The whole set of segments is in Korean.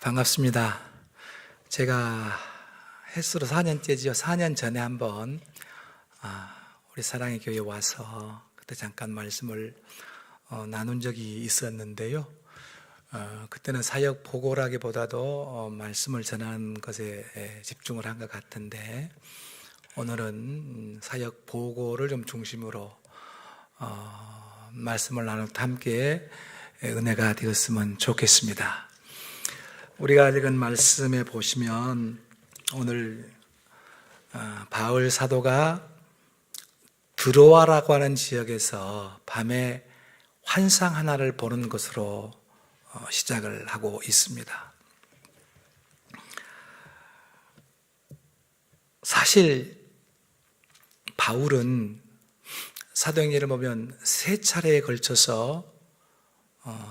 반갑습니다. 제가 햇수로 4년째지요. 4년 전에 한번 우리 사랑의 교회에 와서 그때 잠깐 말씀을 나눈 적이 있었는데요. 그때는 사역 보고라기보다도 말씀을 전하는 것에 집중을 한 것 같은데, 오늘은 사역 보고를 좀 중심으로 말씀을 나눌 때 함께 은혜가 되었으면 좋겠습니다. 우리가 읽은 말씀에 보시면 오늘 바울 사도가 드로아라고 하는 지역에서 밤에 환상 하나를 보는 것으로 시작을 하고 있습니다. 사실 바울은 사도행전을 보면 3차례에 걸쳐서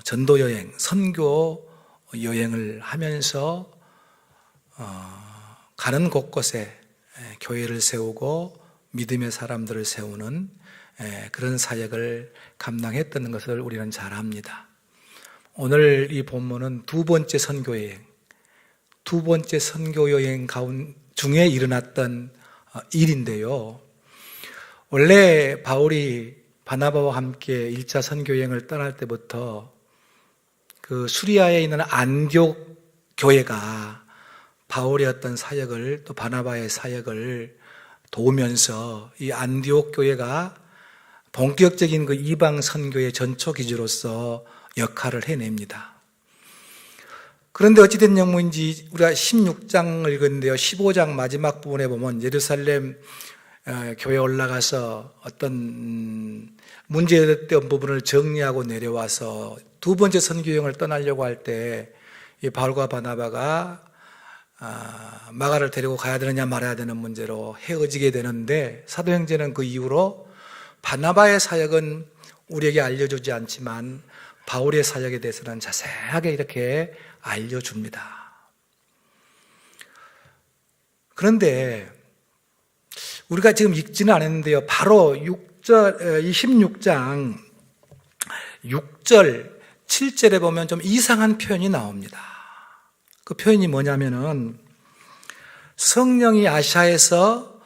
전도 여행, 선교 여행을 하면서 가는 곳곳에 교회를 세우고 믿음의 사람들을 세우는 그런 사역을 감당했던 것을 우리는 잘 압니다. 오늘 이 본문은 두 번째 선교 여행 중에 일어났던 일인데요. 원래 바울이 바나바와 함께 1차 선교 여행을 떠날 때부터 그 수리아에 있는 안디옥 교회가 바울의 어떤 사역을, 또 바나바의 사역을 도우면서 이 안디옥 교회가 본격적인 그 이방 선교의 전초 기지로서 역할을 해냅니다. 그런데 어찌된 영문인지 우리가 16장을 읽었는데요, 15장 마지막 부분에 보면 예루살렘 교회에 올라가서 어떤 문제됐던 부분을 정리하고 내려와서 두 번째 선교여행을 떠나려고 할 때 이 바울과 바나바가 마가를 데리고 가야 되느냐 말아야 되는 문제로 헤어지게 되는데, 사도행전은 그 이후로 바나바의 사역은 우리에게 알려주지 않지만 바울의 사역에 대해서는 자세하게 이렇게 알려줍니다. 그런데 우리가 지금 읽지는 않았는데요, 바로 16장 6절 7절에 보면 좀 이상한 표현이 나옵니다. 그 표현이 뭐냐면은 성령이 아시아에서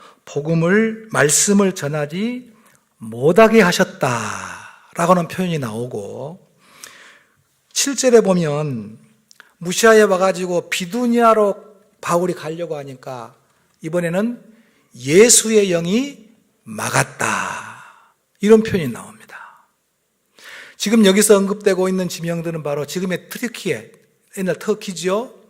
말씀을 전하지 못하게 하셨다라고 하는 표현이 나오고, 7절에 보면 무시아에 와가지고 비두니아로 바울이 가려고 하니까 이번에는 예수의 영이 막았다, 이런 표현이 나옵니다. 지금 여기서 언급되고 있는 지명들은 바로 지금의 트르키에, 옛날 터키죠.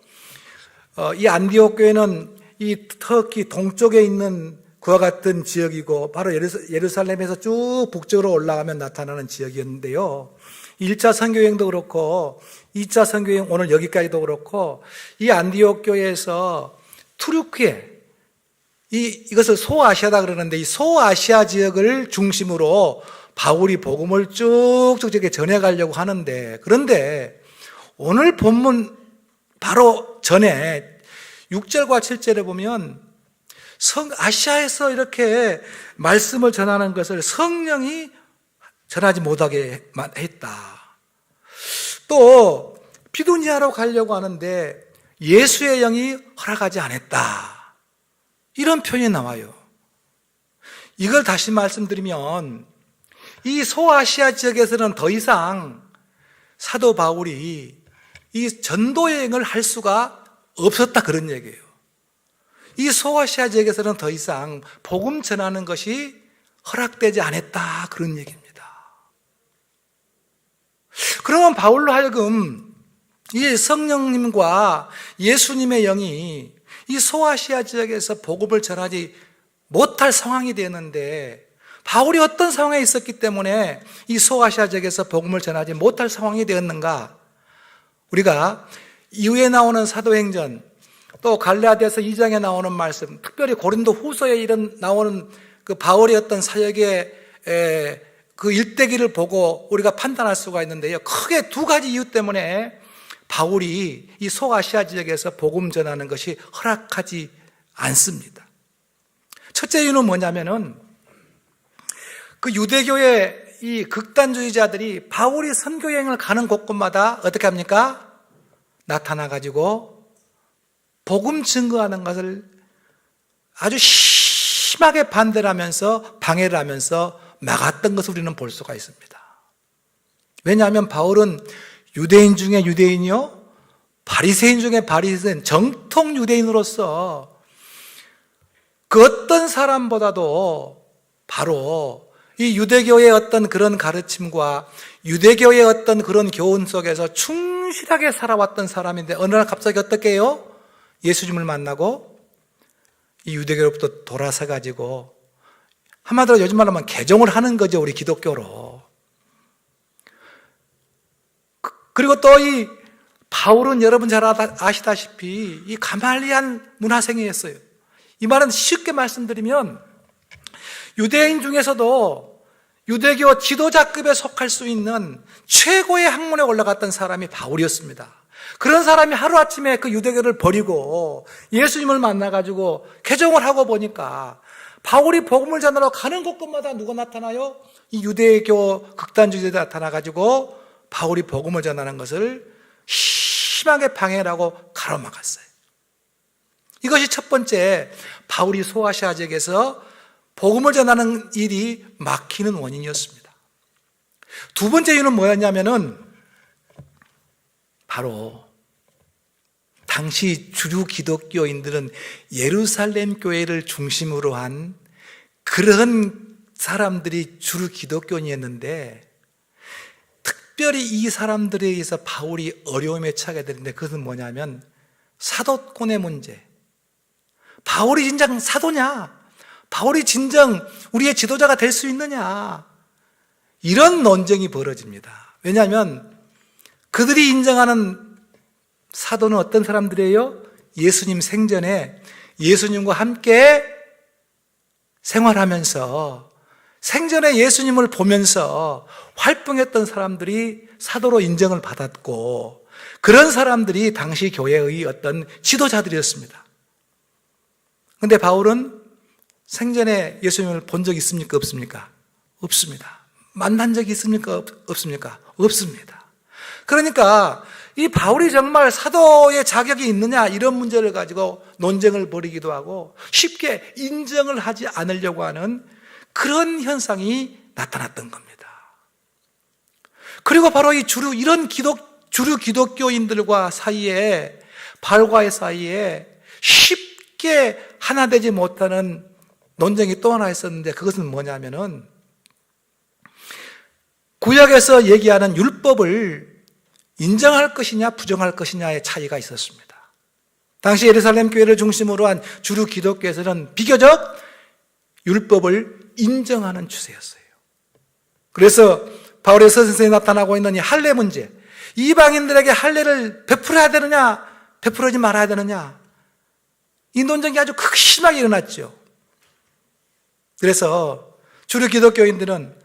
이 안디옥 교회는 이 터키 동쪽에 있는 그와 같은 지역이고, 바로 예루살렘에서 쭉 북쪽으로 올라가면 나타나는 지역이었는데요. 1차 선교여행도 그렇고 2차 선교여행 오늘 여기까지도 그렇고, 이 안디옥 교회에서 투르키에, 이것을 소아시아다 그러는데, 이 소아시아 지역을 중심으로 바울이 복음을 쭉쭉 이렇게 전해가려고 하는데, 그런데 오늘 본문 바로 전에 6절과 7절에 보면 아시아에서 이렇게 말씀을 전하는 것을 성령이 전하지 못하게 했다. 또 비두니아로 가려고 하는데 예수의 영이 허락하지 않았다, 이런 표현이 나와요. 이걸 다시 말씀드리면, 이 소아시아 지역에서는 더 이상 사도 바울이 이 전도 여행을 할 수가 없었다, 그런 얘기예요. 이 소아시아 지역에서는 더 이상 복음 전하는 것이 허락되지 않았다, 그런 얘기입니다. 그러면 바울로 하여금 이 성령님과 예수님의 영이 이 소아시아 지역에서 복음을 전하지 못할 상황이 되었는데, 바울이 어떤 상황에 있었기 때문에 이 소아시아 지역에서 복음을 전하지 못할 상황이 되었는가? 우리가 이후에 나오는 사도행전, 또 갈라디아서 2장에 나오는 말씀, 특별히 고린도 후서에 나오는 그 바울의 어떤 사역의 그 일대기를 보고 우리가 판단할 수가 있는데요, 크게 두 가지 이유 때문에 바울이 이 소아시아 지역에서 복음 전하는 것이 허락하지 않습니다. 첫째 이유는 뭐냐면은, 그 유대교의 이 극단주의자들이 바울이 선교여행을 가는 곳곳마다 어떻게 합니까? 나타나가지고 복음 증거하는 것을 아주 심하게 반대를 하면서 방해를 하면서 막았던 것을 우리는 볼 수가 있습니다. 왜냐하면 바울은 유대인 중에 유대인이요, 바리새인 중에 바리새인, 정통 유대인으로서 그 어떤 사람보다도 바로 이 유대교의 어떤 그런 가르침과 유대교의 어떤 그런 교훈 속에서 충실하게 살아왔던 사람인데 어느 날 갑자기 어떻게 해요? 예수님을 만나고 이 유대교로부터 돌아서 가지고 한마디로 요즘 말로 하면 개종을 하는 거죠, 우리 기독교로. 그리고 또 이 바울은 여러분 잘 아시다시피 이 가말리안 문화생이었어요. 이 말은 쉽게 말씀드리면 유대인 중에서도 유대교 지도자급에 속할 수 있는 최고의 학문에 올라갔던 사람이 바울이었습니다. 그런 사람이 하루아침에 그 유대교를 버리고 예수님을 만나가지고 개종을 하고 보니까 바울이 복음을 전하러 가는 곳곳마다 누가 나타나요? 이 유대교 극단주의자들이 나타나가지고 바울이 복음을 전하는 것을 심하게 방해를 하고 가로막았어요. 이것이 첫 번째 바울이 소아시아 지역에서 복음을 전하는 일이 막히는 원인이었습니다. 두 번째 이유는 뭐였냐면은 바로 당시 주류 기독교인들은 예루살렘 교회를 중심으로 한 그런 사람들이 주류 기독교인이었는데 특별히 이 사람들에 의해서 바울이 어려움에 처하게 되는데 그것은 뭐냐면 사도권의 문제. 바울이 진정 사도냐? 바울이 진정 우리의 지도자가 될 수 있느냐? 이런 논쟁이 벌어집니다. 왜냐하면 그들이 인정하는 사도는 어떤 사람들이에요? 예수님 생전에 예수님과 함께 생활하면서 생전에 예수님을 보면서 활동했던 사람들이 사도로 인정을 받았고 그런 사람들이 당시 교회의 어떤 지도자들이었습니다. 그런데 바울은 생전에 예수님을 본 적 있습니까? 없습니까? 없습니다. 만난 적이 있습니까? 없습니까? 없습니다. 그러니까 이 바울이 정말 사도의 자격이 있느냐 이런 문제를 가지고 논쟁을 벌이기도 하고 쉽게 인정을 하지 않으려고 하는 그런 현상이 나타났던 겁니다. 그리고 바로 이 주류 기독교인들과 사이에 바울과의 사이에 쉽게 하나 되지 못하는 논쟁이 또 하나 있었는데 그것은 뭐냐면은 구약에서 얘기하는 율법을 인정할 것이냐 부정할 것이냐의 차이가 있었습니다. 당시 예루살렘 교회를 중심으로 한 주류 기독교에서는 비교적 율법을 인정하는 추세였어요. 그래서 바울의 서신서에 나타나고 있는 이 할례 문제, 이방인들에게 할례를 베풀어야 되느냐 베풀지 말아야 되느냐, 이 논쟁이 아주 극심하게 일어났죠. 그래서 주류 기독교인들은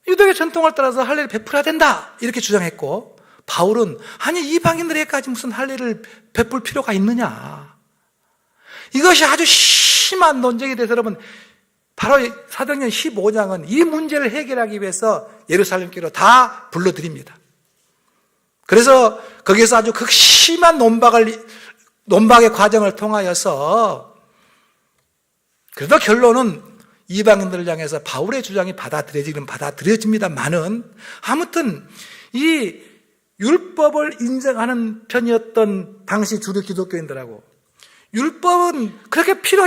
유대교 전통을 따라서 할례를 베풀어야 된다 이렇게 주장했고, 바울은 아니 이방인들에게까지 무슨 할례를 베풀 필요가 있느냐, 이것이 아주 심한 논쟁이 돼서 여러분 바로 사도행전 15장은 이 문제를 해결하기 위해서 예루살렘 교회로 다 불러드립니다. 그래서 거기에서 아주 극심한 논박의 과정을 통하여서 그래도 결론은 이방인들을 향해서 바울의 주장이 받아들여집니다만은 아무튼 이 율법을 인정하는 편이었던 당시 주류 기독교인들하고 율법은 그렇게 필요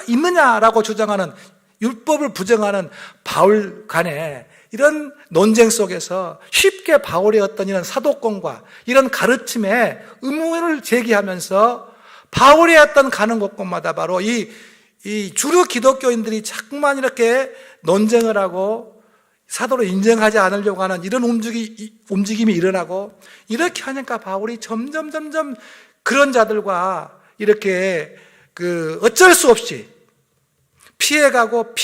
있느냐라고 주장하는, 율법을 부정하는 바울 간의 이런 논쟁 속에서 쉽게 바울의 어떤 이런 사도권과 이런 가르침에 의문을 제기하면서 바울의 어떤 가는 곳곳마다 바로 이 주류 기독교인들이 자꾸만 이렇게 논쟁을 하고 사도로 인정하지 않으려고 하는 이런 움직임이 일어나고, 이렇게 하니까 바울이 점점 그런 자들과 이렇게 어쩔 수 없이 피해가고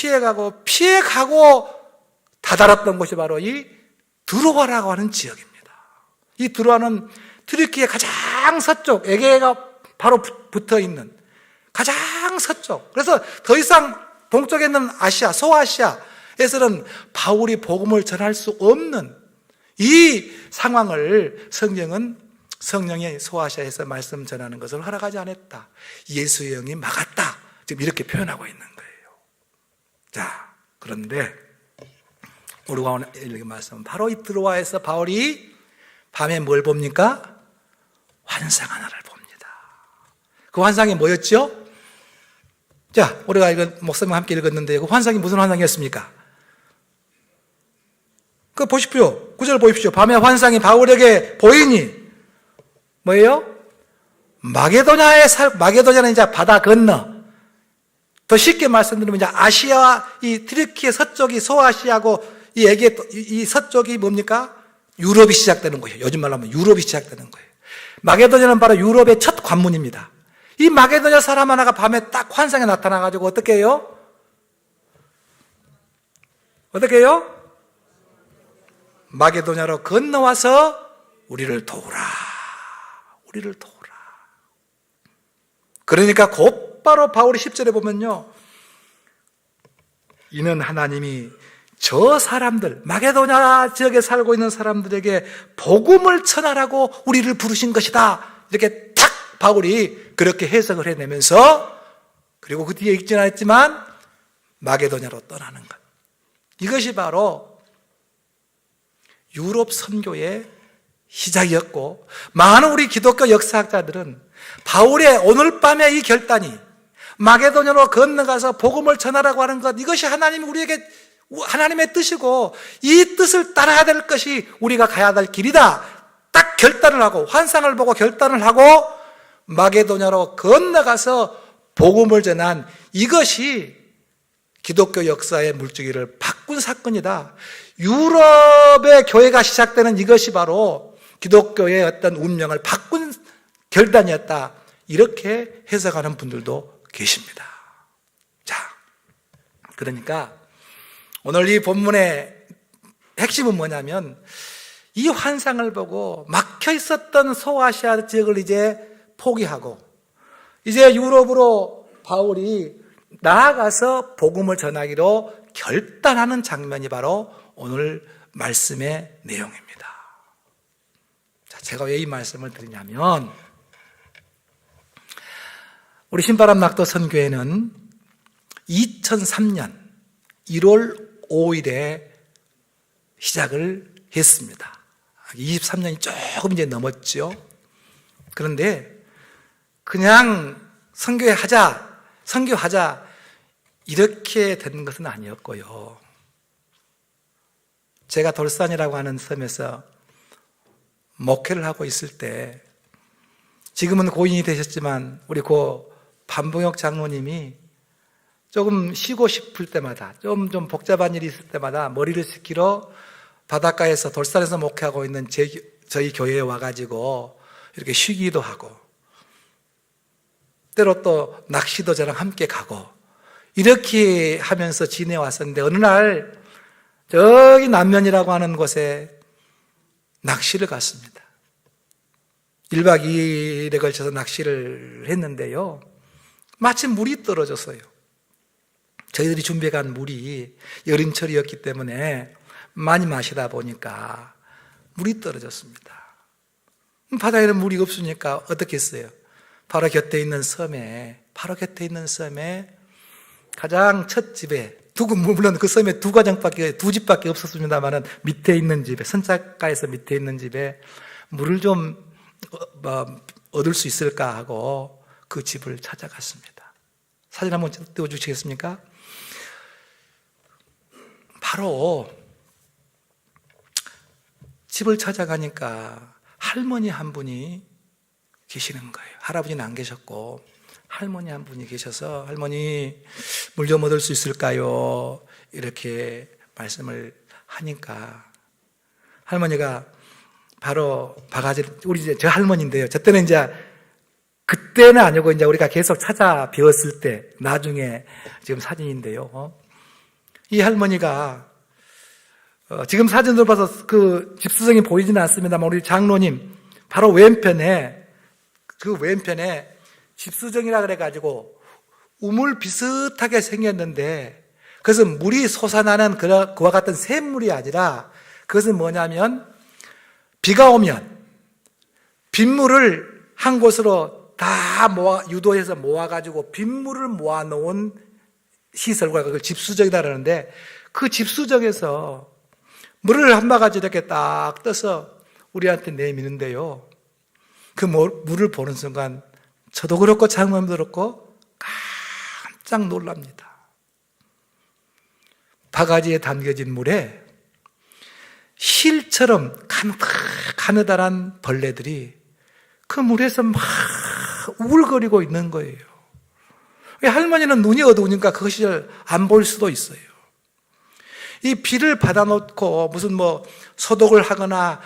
다다랐던 곳이 바로 이 드로아라고 하는 지역입니다. 이 드로아는 튀르키의 가장 서쪽, 에게가 바로 붙어 있는 가장 서쪽, 그래서 더 이상 동쪽에 있는 아시아, 소아시아에서는 바울이 복음을 전할 수 없는 이 상황을 성경은 성령이 소아시아에서 말씀 전하는 것을 허락하지 않았다. 예수의 영이 막았다. 지금 이렇게 표현하고 있는 거예요. 자, 그런데 우리가 오늘 읽은 말씀은 바로 이 드로아에서 바울이 밤에 뭘 봅니까? 환상 하나를 봅니다. 그 환상이 뭐였죠? 자, 우리가 목사님과 함께 읽었는데 그 환상이 무슨 환상이었습니까? 그 보십시오. 9절 보십시오. 밤에 환상이 바울에게 보이니 뭐예요? 마게도냐는 이제 바다 건너. 더 쉽게 말씀드리면 이제 아시아와 이 트리키의 서쪽이 소아시아고 이 서쪽이 뭡니까? 유럽이 시작되는 거예요. 요즘 말로 하면 유럽이 시작되는 거예요. 마게도냐는 바로 유럽의 첫 관문입니다. 이 마게도냐 사람 하나가 밤에 딱 환상에 나타나가지고 어떻게 해요? 어떻게 해요? 마게도냐로 건너와서 우리를 도우라. 우리를 도우라. 그러니까 곧바로 바울이 10절에 보면요. 이는 하나님이 저 사람들, 마게도냐 지역에 살고 있는 사람들에게 복음을 전하라고 우리를 부르신 것이다. 이렇게 탁 바울이 그렇게 해석을 해내면서 그리고 그 뒤에 읽지는 않았지만 마게도냐로 떠나는 것. 이것이 바로 유럽 선교의 시작이었고 많은 우리 기독교 역사학자들은 바울의 오늘 밤의 이 결단이 마게도냐로 건너가서 복음을 전하라고 하는 것 이것이 하나님이 우리에게 하나님의 뜻이고 이 뜻을 따라야 될 것이 우리가 가야 될 길이다. 딱 결단을 하고 환상을 보고 결단을 하고 마게도냐로 건너가서 복음을 전한 이것이 기독교 역사의 물줄기를 바꾼 사건이다. 유럽의 교회가 시작되는 이것이 바로 기독교의 어떤 운명을 바꾼 결단이었다. 이렇게 해석하는 분들도 계십니다. 자, 그러니까 오늘 이 본문의 핵심은 뭐냐면 이 환상을 보고 막혀 있었던 소아시아 지역을 이제 포기하고 이제 유럽으로 바울이 나아가서 복음을 전하기로 결단하는 장면이 바로 오늘 말씀의 내용입니다. 자, 제가 왜 이 말씀을 드리냐면 우리 신바람 낙도 선교회는 2003년 1월 5일에 시작을 했습니다. 23년이 조금 이제 넘었죠. 그런데 그냥 선교하자 이렇게 된 것은 아니었고요. 제가 돌산이라고 하는 섬에서 목회를 하고 있을 때 지금은 고인이 되셨지만 우리 고 반봉혁 장로님이 조금 쉬고 싶을 때마다 좀 복잡한 일이 있을 때마다 머리를 식히러 바닷가에서 돌산에서 목회하고 있는 저희 교회에 와가지고 이렇게 쉬기도 하고 때로 또 낚시도 저랑 함께 가고 이렇게 하면서 지내왔었는데 어느 날 저기 남면이라고 하는 곳에 낚시를 갔습니다. 1박 2일에 걸쳐서 낚시를 했는데요. 마침 물이 떨어졌어요. 저희들이 준비해간 물이 여름철이었기 때문에 많이 마시다 보니까 물이 떨어졌습니다. 바다에는 물이 없으니까 어떻게 했어요? 바로 곁에 있는 섬에 가장 첫 집에 물론 그 섬에 두 집밖에 없었습니다만은 밑에 있는 집에 선착가에서 밑에 있는 집에 물을 좀 얻을 수 있을까 하고 그 집을 찾아갔습니다. 사진 한번 띄워주시겠습니까? 바로 집을 찾아가니까 할머니 한 분이 계시는 거예요. 할아버지는 안 계셨고 할머니 한 분이 계셔서 할머니 물 좀 얻을 수 있을까요? 이렇게 말씀을 하니까 할머니가 바로 바가지를 저 할머니인데요. 저 때는 이제 그때는 아니고 이제 우리가 계속 찾아 배웠을 때 나중에 지금 사진인데요. 이 할머니가 지금 사진을 봐서 그 집수정이 보이지는 않습니다만 우리 장로님 바로 왼편에 집수정이라 그래가지고 우물 비슷하게 생겼는데 그것은 물이 솟아나는 그와 같은 샘물이 아니라 그것은 뭐냐면 비가 오면 빗물을 한 곳으로 다 유도해서 모아가지고 빗물을 모아놓은 시설과 그걸 집수정이다 그러는데, 그 집수정에서 물을 한 바가지 이렇게 딱 떠서 우리한테 내미는데요, 그 물을 보는 순간 저도 그렇고 장모님도 그렇고 깜짝 놀랍니다. 바가지에 담겨진 물에 실처럼 가느다란 벌레들이 그 물에서 막 우글거리고 있는 거예요. 할머니는 눈이 어두우니까 그것이 안 보일 수도 있어요. 이 비를 받아놓고 무슨 소독을 하거나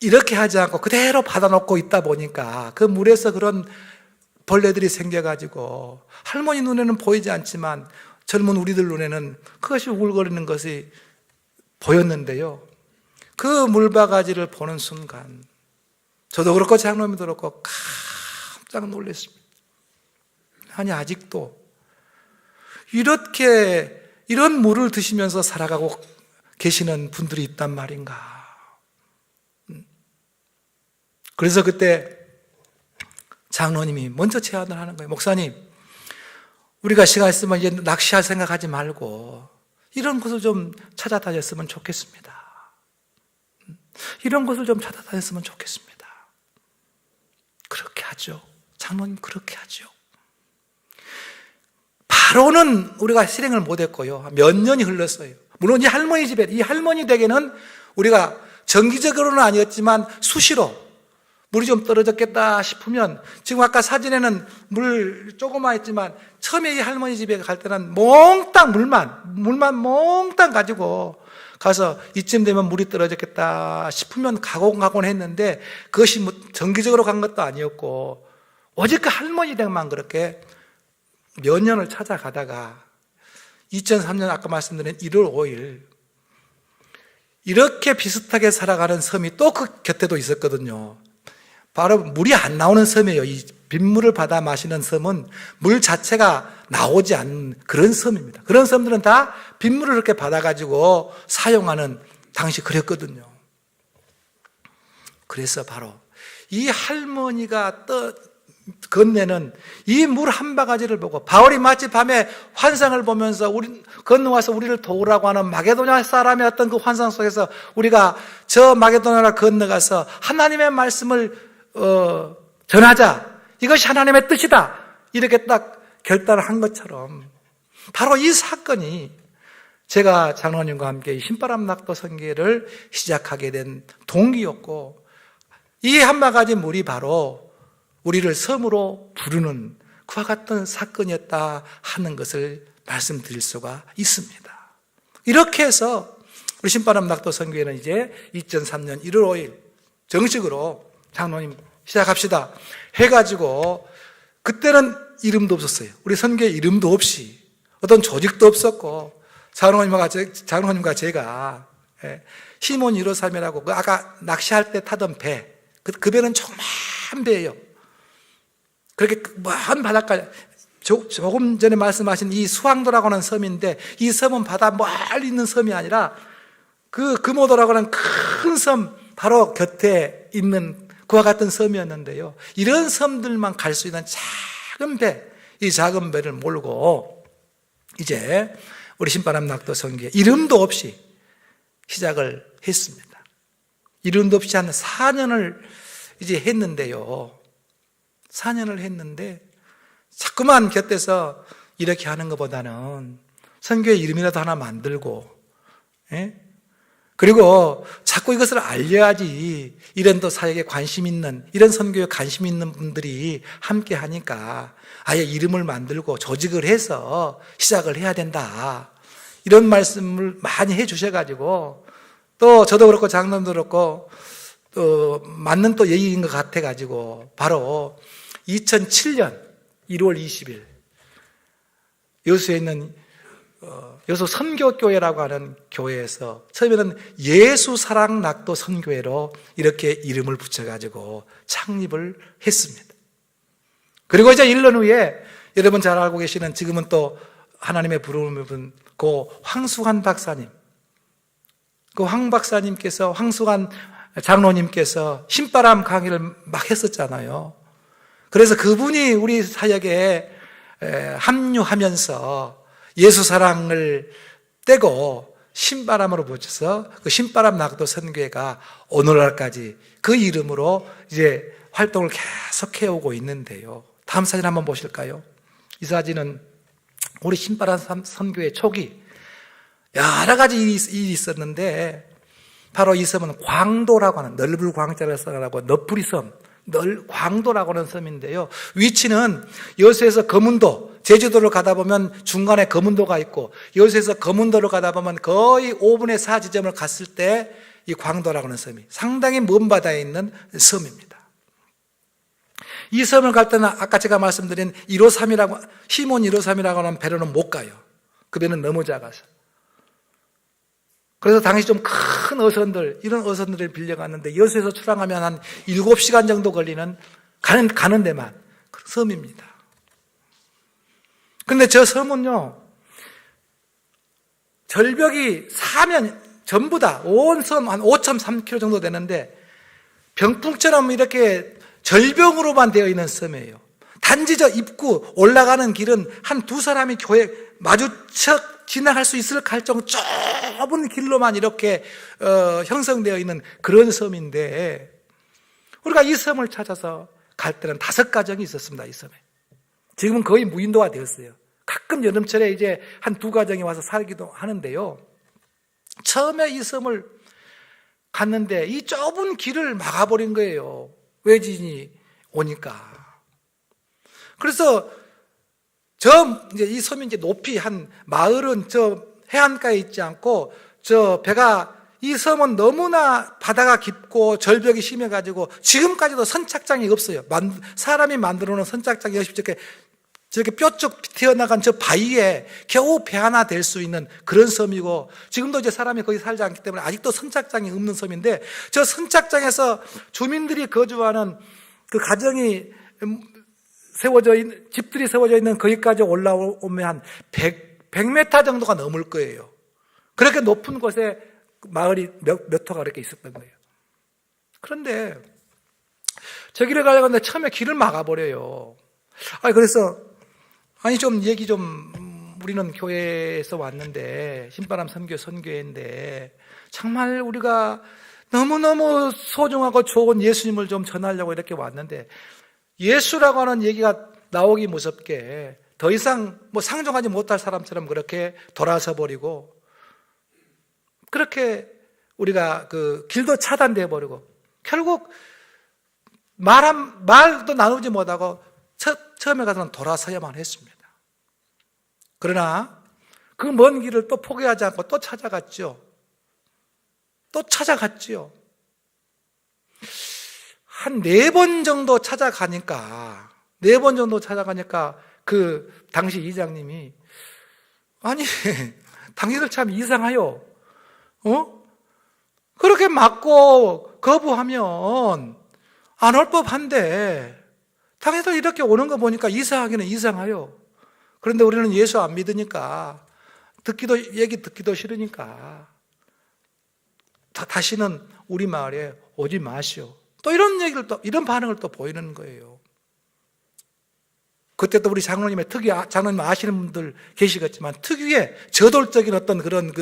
이렇게 하지 않고 그대로 받아놓고 있다 보니까 그 물에서 그런 벌레들이 생겨가지고 할머니 눈에는 보이지 않지만 젊은 우리들 눈에는 그것이 우글거리는 것이 보였는데요, 그 물바가지를 보는 순간 저도 그렇고 장로님도 그렇고 깜짝 놀랐습니다. 아니, 아직도 이런 물을 드시면서 살아가고 계시는 분들이 있단 말인가. 그래서 그때 장로님이 먼저 제안을 하는 거예요. 목사님, 우리가 시간 있으면 이제 낚시할 생각하지 말고 이런 곳을 좀 찾아다녔으면 좋겠습니다. 이런 곳을 좀 찾아다녔으면 좋겠습니다. 그렇게 하죠. 장로님 그렇게 하죠. 바로는 우리가 실행을 못했고요, 몇 년이 흘렀어요. 물론 이 할머니 집에, 이 할머니 댁에는 우리가 정기적으로는 아니었지만 수시로 물이 좀 떨어졌겠다 싶으면, 지금 아까 사진에는 물 조금만 있지만 처음에 이 할머니 집에 갈 때는 몽땅 물만 몽땅 가지고 가서 이쯤 되면 물이 떨어졌겠다 싶으면 가곤 했는데, 그것이 정기적으로 간 것도 아니었고 오직 그 할머니 댁만 그렇게 몇 년을 찾아가다가 2003년 아까 말씀드린 1월 5일 이렇게 비슷하게 살아가는 섬이 또 그 곁에도 있었거든요. 바로 물이 안 나오는 섬이에요. 이 빗물을 받아 마시는 섬은 물 자체가 나오지 않는 그런 섬입니다. 그런 섬들은 다 빗물을 이렇게 받아가지고 사용하는, 당시 그랬거든요. 그래서 바로 이 할머니가 건네는 이 물 한 바가지를 보고, 바울이 마치 밤에 환상을 보면서 건너와서 우리를 도우라고 하는 마게도냐 사람의 어떤 그 환상 속에서 우리가 저 마게도냐를 건너가서 하나님의 말씀을 전하자, 이것이 하나님의 뜻이다, 이렇게 딱 결단을 한 것처럼 바로 이 사건이 제가 장로님과 함께 신바람 낙도 선교회를 시작하게 된 동기였고, 이 한 바가지 물이 바로 우리를 섬으로 부르는 그와 같은 사건이었다 하는 것을 말씀드릴 수가 있습니다. 이렇게 해서 우리 신바람 낙도 선교회는 이제 2003년 1월 5일 정식으로 장로님 시작합시다 해가지고, 그때는 이름도 없었어요. 우리 선교회 이름도 없이, 어떤 조직도 없었고, 장로님과 제가 시몬 153이라고 아까 낚시할 때 타던 배, 그 배는 조그만 배예요. 그렇게 먼 바닷가, 조금 전에 말씀하신 이 수왕도라고 하는 섬인데, 이 섬은 바다 멀리 있는 섬이 아니라 그 금오도라고 하는 큰 섬 바로 곁에 있는 그와 같은 섬이었는데요, 이런 섬들만 갈 수 있는 작은 배, 이 작은 배를 몰고 이제 우리 신바람 낙도 선교회 이름도 없이 시작을 했습니다. 이름도 없이 한 4년을 이제 했는데요, 4년을 했는데 자꾸만 곁에서 이렇게 하는 것보다는 선교회 이름이라도 하나 만들고, 그리고 자꾸 이것을 알려야지, 이런 또 사역에 관심 있는, 이런 선교에 관심 있는 분들이 함께 하니까 아예 이름을 만들고 조직을 해서 시작을 해야 된다, 이런 말씀을 많이 해 주셔가지고, 또 저도 그렇고 장로님도 그렇고 또 맞는 또 얘기인 것 같아가지고 바로 2007년 1월 20일 여수에 있는 여수 선교교회라고 하는 교회에서 처음에는 예수사랑 낙도 선교회로 이렇게 이름을 붙여가지고 창립을 했습니다. 그리고 이제 1년 후에 여러분 잘 알고 계시는, 지금은 또 하나님의 부름을 받은 그 황수관 박사님, 그 황 박사님께서 황수관 장로님께서 신바람 강의를 막 했었잖아요. 그래서 그분이 우리 사역에 합류하면서 예수 사랑을 떼고 신바람으로 붙여서 그 신바람 낙도 선교회가 오늘날까지 그 이름으로 이제 활동을 계속 해오고 있는데요. 다음 사진 한번 보실까요? 이 사진은 우리 신바람 선교회 초기 여러 가지 일이 있었는데 바로 이 섬은 광도라고 하는 넓을 광자를 써라고 너프리 섬, 광도라고 하는 섬인데요. 위치는 여수에서 거문도, 제주도를 가다 보면 중간에 거문도가 있고 여수에서 거문도를 가다 보면 거의 5분의 4 지점을 갔을 때 이 광도라고 하는 섬이 상당히 먼 바다에 있는 섬입니다. 이 섬을 갈 때는 아까 제가 말씀드린 153이라고 시몬 153이라고 하는 배로는 못 가요. 그 배는 너무 작아서. 그래서 당시 좀 큰 어선들, 이런 어선들을 빌려갔는데 여수에서 출항하면 한 7시간 정도 걸리는 가는 데만 그 섬입니다. 그런데 저 섬은요, 절벽이 사면 전부 다 온 섬 한 5.3km 정도 되는데 병풍처럼 이렇게 절벽으로만 되어 있는 섬이에요. 단지 저 입구 올라가는 길은 한 두 사람이 교회 마주쳐 지나갈 수 있을까 할 정도 좁은 길로만 이렇게 형성되어 있는 그런 섬인데 우리가 이 섬을 찾아서 갈 때는 5가정이 있었습니다. 이 섬에. 지금은 거의 무인도가 되었어요. 가끔 여름철에 이제 한 2가정이 와서 살기도 하는데요. 처음에 이 섬을 갔는데 이 좁은 길을 막아버린 거예요. 외진이 오니까. 그래서 이제 이 섬이 이제 높이 한 마을은 저 해안가에 있지 않고 저 배가 이 섬은 너무나 바다가 깊고 절벽이 심해가지고 지금까지도 선착장이 없어요. 사람이 만들어 놓은 선착장이 없이 저렇게 뾰족 튀어나간 저 바위에 겨우 배 하나 될 수 있는 그런 섬이고 지금도 이제 사람이 거기 살지 않기 때문에 아직도 선착장이 없는 섬인데 저 선착장에서 주민들이 거주하는 그 가정이 집들이 세워져 있는 거기까지 올라오면 한 100m 정도가 넘을 거예요. 그렇게 높은 곳에 마을이 몇 호가 이렇게 있었던 거예요. 그런데 저기를 가려고 하는데 처음에 길을 막아버려요. 그래서 우리는 교회에서 왔는데 신바람 선교회인데 정말 우리가 너무너무 소중하고 좋은 예수님을 좀 전하려고 이렇게 왔는데 예수라고 하는 얘기가 나오기 무섭게 더 이상 상종하지 못할 사람처럼 그렇게 돌아서 버리고 그렇게 우리가 그 길도 차단되어 버리고 결국 말도 나누지 못하고 처음에 가서는 돌아서야만 했습니다. 그러나 그 먼 길을 또 포기하지 않고 또 찾아갔죠. 한 4번 정도 찾아가니까 그 당시 이장님이 당신들 참 이상해요. 그렇게 막고 거부하면 안 올 법한데 당신들 이렇게 오는 거 보니까 이상하기는 이상해요. 그런데 우리는 예수 안 믿으니까 얘기 듣기도 싫으니까 다시는 우리 마을에 오지 마시오. 또 이런 반응을 또 보이는 거예요. 그때 또 우리 장로님 아시는 분들 계시겠지만 특유의 저돌적인 어떤 그런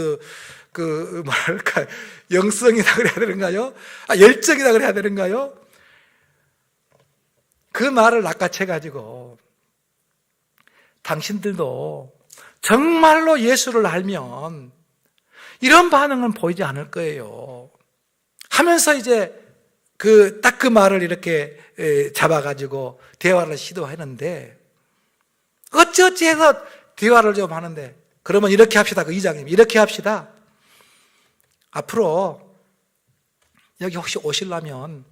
뭐랄까, 영성이라 그래야 되는가요? 열정이라 그래야 되는가요? 그 말을 낚아채가지고 당신들도 정말로 예수를 알면 이런 반응은 보이지 않을 거예요. 하면서 이제 딱 그 말을 이렇게 잡아가지고 대화를 시도했는데 어찌어찌 해서 대화를 좀 하는데 그러면 이렇게 합시다. 그 이장님 이렇게 합시다. 앞으로 여기 혹시 오시려면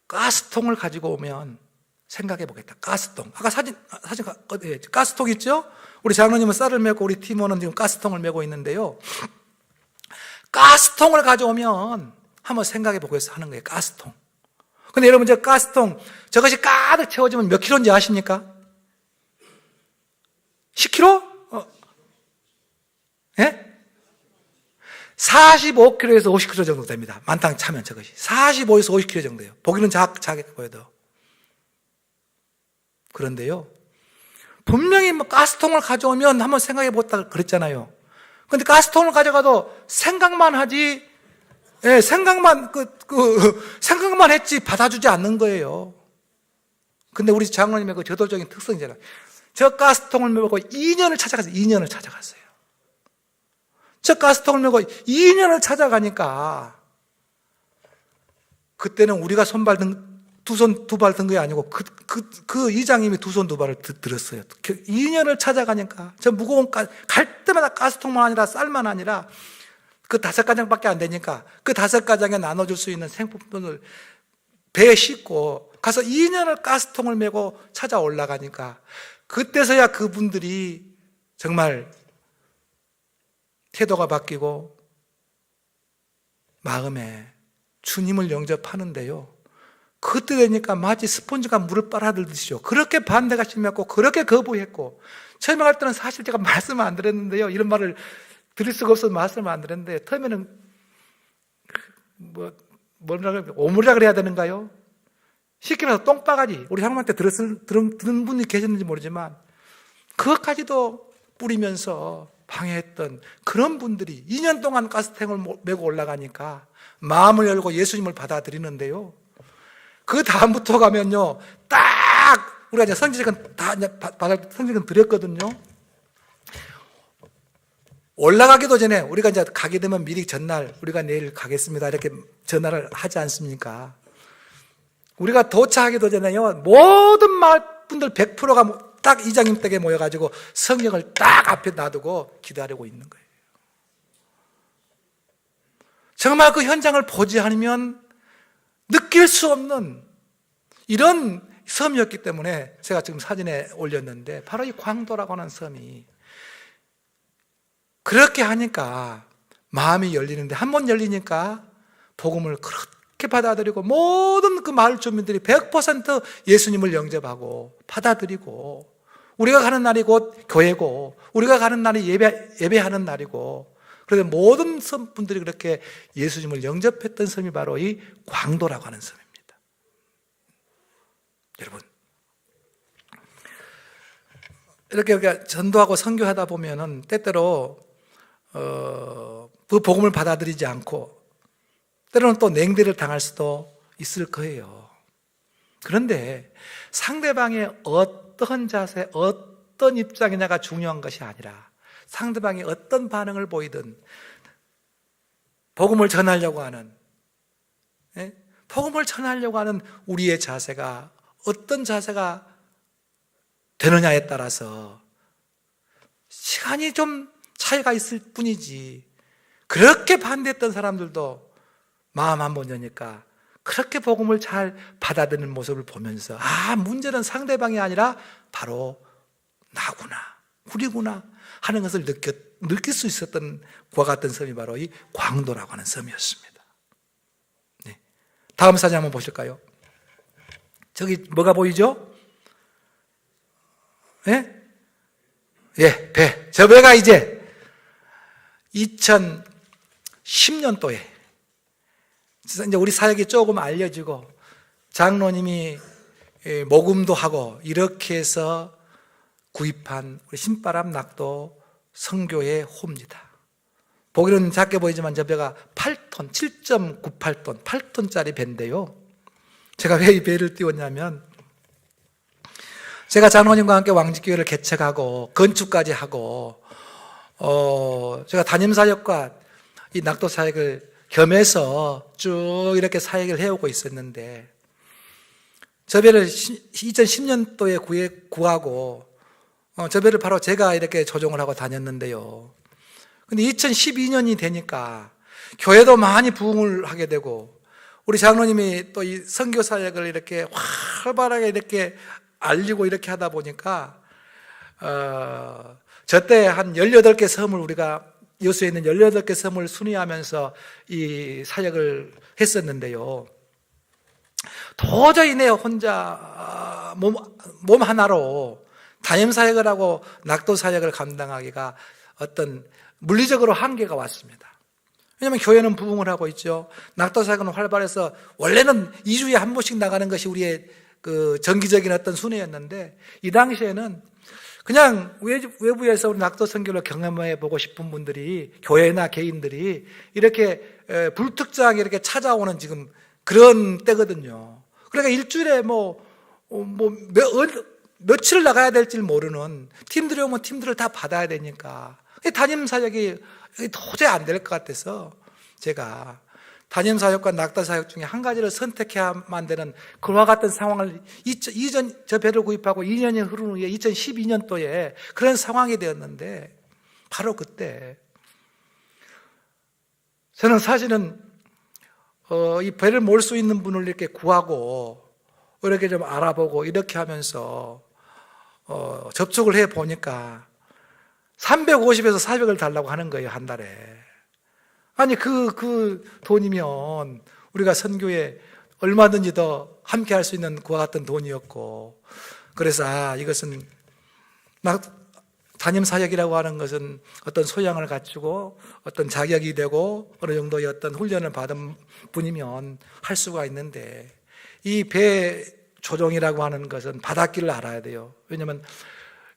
가스통을 가지고 오면 생각해 보겠다. 가스통. 아까 사진 가스통 있죠? 우리 장로님은 쌀을 메고 우리 팀원은 지금 가스통을 메고 있는데요. 가스통을 가져오면 한번 생각해 보겠어 하는 거예요. 가스통. 근데 여러분 저 가스통 저것이 가득 채워지면 몇 킬로인지 아십니까? 10킬로? 예? 45kg에서 50kg 정도 됩니다. 만땅 차면 저것이. 45에서 50kg 정도예요. 보기는 작게 보여도. 그런데요, 분명히 가스통을 가져오면 한번 생각해 보다 그랬잖아요. 근데 가스통을 가져가도 생각만 하지, 생각만 했지 받아주지 않는 거예요. 근데 우리 장로님의 그 저돌적인 특성이잖아요. 저 가스통을 메고 2년을 찾아갔어요. 2년을 찾아갔어요. 저 가스통을 메고 2년을 찾아가니까, 그때는 우리가 두 발 든 게 아니고 그 이장님이 두 손 두 발을 들었어요. 2년을 찾아가니까 저 무거운 갈 때마다 가스통만 아니라 쌀만 아니라 그 5가정밖에 안 되니까 그 5가정에 나눠줄 수 있는 생필품을 배에 싣고 가서 2년을 가스통을 메고 찾아 올라가니까, 그때서야 그분들이 정말 태도가 바뀌고 마음에 주님을 영접하는데요, 그때 되니까 마치 스폰지가 물을 빨아들듯이요, 그렇게 반대가 심했고 그렇게 거부했고, 처음에 갈 때는 사실 제가 말씀을 안 드렸는데요, 이런 말을 드릴 수가 없어서 말씀을 안 드렸는데, 처음에는 오물이라 그래야 되는가요? 쉽게 말해서 똥바가지, 우리 장로한테 들은 분이 계셨는지 모르지만 그것까지도 뿌리면서 방해했던 그런 분들이 2년 동안 가스탱을 메고 올라가니까 마음을 열고 예수님을 받아들이는데요, 그 다음부터 가면요, 딱 우리가 이제 성지식은 드렸거든요. 올라가기도 전에 우리가 이제 가게 되면 미리 전날 우리가 내일 가겠습니다 이렇게 전화를 하지 않습니까? 우리가 도착하기도 전에요, 모든 마을 분들 100%가 딱 이장님 댁에 모여가지고 성경을 딱 앞에 놔두고 기다리고 있는 거예요. 정말 그 현장을 보지 않으면 느낄 수 없는 이런 섬이었기 때문에 제가 지금 사진에 올렸는데, 바로 이 광도라고 하는 섬이 그렇게 하니까 마음이 열리는데, 한 번 열리니까 복음을 그렇게 받아들이고 모든 그 마을 주민들이 100% 예수님을 영접하고 받아들이고, 우리가 가는 날이 곧 교회고 우리가 가는 날이 예배하는 날이고, 그래서 모든 분들이 그렇게 예수님을 영접했던 섬이 바로 이 광도라고 하는 섬입니다. 여러분, 이렇게 전도하고 선교하다 보면은 때때로 그 복음을 받아들이지 않고 때로는 또 냉대를 당할 수도 있을 거예요. 그런데 상대방의 어떤 자세, 어떤 입장이냐가 중요한 것이 아니라, 상대방이 어떤 반응을 보이든 복음을 전하려고 하는 우리의 자세가 어떤 자세가 되느냐에 따라서 시간이 좀 차이가 있을 뿐이지, 그렇게 반대했던 사람들도 마음 한번 여니까 그렇게 복음을 잘 받아들이는 모습을 보면서, 문제는 상대방이 아니라 바로 나구나, 우리구나 하는 것을 느낄 수 있었던 그와 같은 섬이 바로 이 광도라고 하는 섬이었습니다. 네. 다음 사진 한번 보실까요? 저기 뭐가 보이죠? 예? 배. 저 배가 이제 2010년도에 이제 우리 사역이 조금 알려지고 장로님이 모금도 하고 이렇게 해서 구입한 우리 신바람 낙도 선교의 호입니다. 보기는 작게 보이지만 저 배가 8톤, 7.98톤, 8톤짜리 배인데요, 제가 왜 이 배를 띄웠냐면, 제가 장로님과 함께 왕집교회를 개척하고 건축까지 하고 제가 담임사역과 이 낙도 사역을 겸해서 쭉 이렇게 사역을 해오고 있었는데, 저 배를 2010년도에 구하고 저 배를 바로 제가 이렇게 조종을 하고 다녔는데요, 근데 2012년이 되니까 교회도 많이 부흥을 하게 되고, 우리 장로님이 또 이 선교 사역을 이렇게 활발하게 이렇게 알리고 이렇게 하다 보니까 저때 한 18개 섬을 우리가 여수에 있는 18개 섬을 순회하면서 이 사역을 했었는데요, 도저히 내 혼자 몸 하나로 담임 사역을 하고 낙도 사역을 감당하기가 어떤 물리적으로 한계가 왔습니다. 왜냐하면 교회는 부흥을 하고 있죠. 낙도 사역은 활발해서 원래는 2주에 한 번씩 나가는 것이 우리의 그 정기적인 어떤 순회였는데, 이 당시에는 그냥 외부에서 우리 낙도 선교를 경험해 보고 싶은 분들이, 교회나 개인들이 이렇게 불특정하게 이렇게 찾아오는 지금 그런 때거든요. 그러니까 일주일에 며칠 나가야 될지 모르는 팀들이 오면 팀들을 다 받아야 되니까 담임 사역이 도저히 안 될 것 같아서 제가 담임 사역과 낙도 사역 중에 한 가지를 선택해야만 되는 그와 같은 상황을 이전 저 배를 구입하고 2년이 흐른 후에 2012년도에 그런 상황이 되었는데, 바로 그때 저는 사실은 이 배를 몰 수 있는 분을 이렇게 구하고 이렇게 좀 알아보고 이렇게 하면서 접촉을 해 보니까 350에서 400을 달라고 하는 거예요, 한 달에. 아니, 그 돈이면 우리가 선교에 얼마든지 더 함께 할 수 있는 그와 같은 돈이었고, 그래서 이것은 담임 사역이라고 하는 것은 어떤 소양을 갖추고 어떤 자격이 되고 어느 정도의 어떤 훈련을 받은 분이면 할 수가 있는데, 이 배 조종이라고 하는 것은 바닷길을 알아야 돼요. 왜냐하면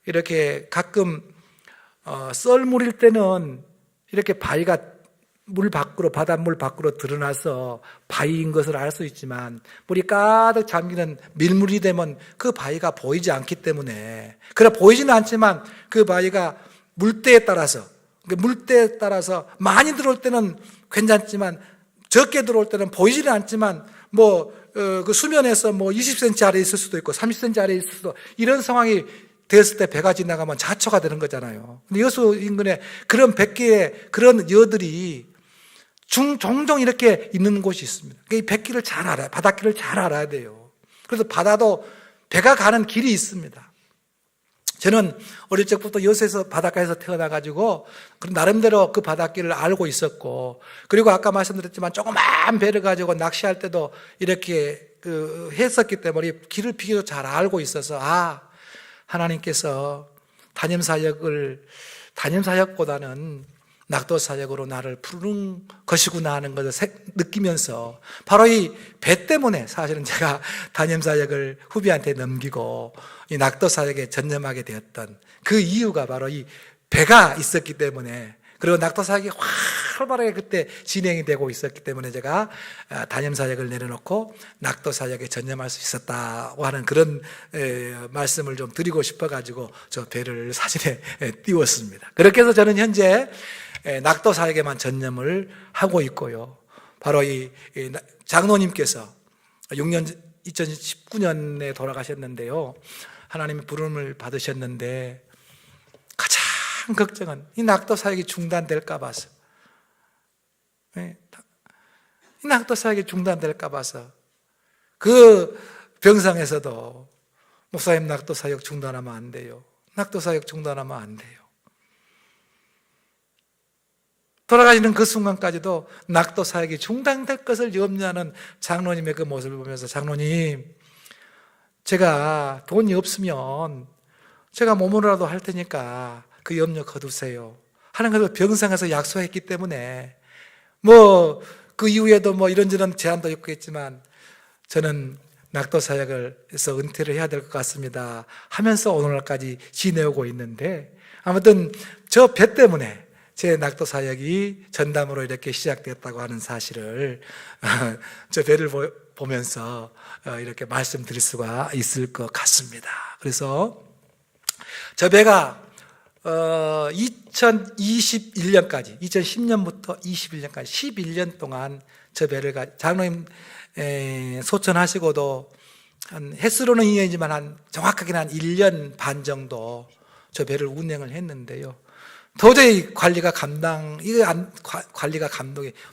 이렇게 가끔 썰물일 때는 이렇게 바위가 바닷물 밖으로 드러나서 바위인 것을 알 수 있지만, 물이 가득 잠기는 밀물이 되면 그 바위가 보이지 않기 때문에, 그래 보이지는 않지만 그 바위가 물때에 따라서 많이 들어올 때는 괜찮지만 적게 들어올 때는 보이지는 않지만 그 수면에서 20cm 아래에 있을 수도 있고 30cm 아래에 있을 수도, 이런 상황이 됐을 때 배가 지나가면 자초가 되는 거잖아요. 근데 여수 인근에 그런 100개의 그런 여들이 종종 이렇게 있는 곳이 있습니다. 이 뱃길을 잘 알아야, 바닷길을 잘 알아야 돼요. 그래서 바다도 배가 가는 길이 있습니다. 저는 어릴 적부터 여수에서 바닷가에서 태어나가지고 나름대로 그 바닷길을 알고 있었고, 그리고 아까 말씀드렸지만 조그만 배를 가지고 낚시할 때도 이렇게 했었기 때문에 길을 비교도 잘 알고 있어서, 하나님께서 담임 사역보다는 낙도 사역으로 나를 부르는 것이구나 하는 것을 느끼면서, 바로 이 배 때문에 사실은 제가 담임 사역을 후배한테 넘기고 이 낙도 사역에 전념하게 되었던 그 이유가 바로 이 배가 있었기 때문에, 그리고 낙도 사역이 활발하게 그때 진행이 되고 있었기 때문에 제가 담임 사역을 내려놓고 낙도 사역에 전념할 수 있었다고 하는 그런 말씀을 좀 드리고 싶어가지고 저 배를 사진에 띄웠습니다. 그렇게 해서 저는 현재 낙도 사역에만 전념을 하고 있고요. 바로 이 장로님께서 2019년에 돌아가셨는데요. 하나님의 부름을 받으셨는데 가장 걱정은 이 낙도 사역이 중단될까 봐서, 이 낙도 사역이 중단될까 봐서 그 병상에서도 목사님 낙도 사역 중단하면 안 돼요. 낙도 사역 중단하면 안 돼요. 돌아가시는 그 순간까지도 낙도 사역이 중단될 것을 염려하는 장로님의 그 모습을 보면서, 장로님, 제가 돈이 없으면 제가 몸으로라도 할 테니까 그 염려 거두세요 하는 것을 병상에서 약속했기 때문에, 그 이후에도 이런저런 제안도 있겠지만 저는 낙도 사역에서 은퇴를 해야 될 것 같습니다 하면서 오늘날까지 지내오고 있는데, 아무튼 저 배 때문에 제 낙도 사역이 전담으로 이렇게 시작됐다고 하는 사실을 저 배를 보면서 이렇게 말씀드릴 수가 있을 것 같습니다. 그래서 저 배가 2021년까지, 2010년부터 21년까지 11년 동안 저 배를 장로님 소천하시고도 한 횟수로는 2년이지만 정확하게는 한 1년 반 정도 저 배를 운행을 했는데요. 도저히 관리가 감동이,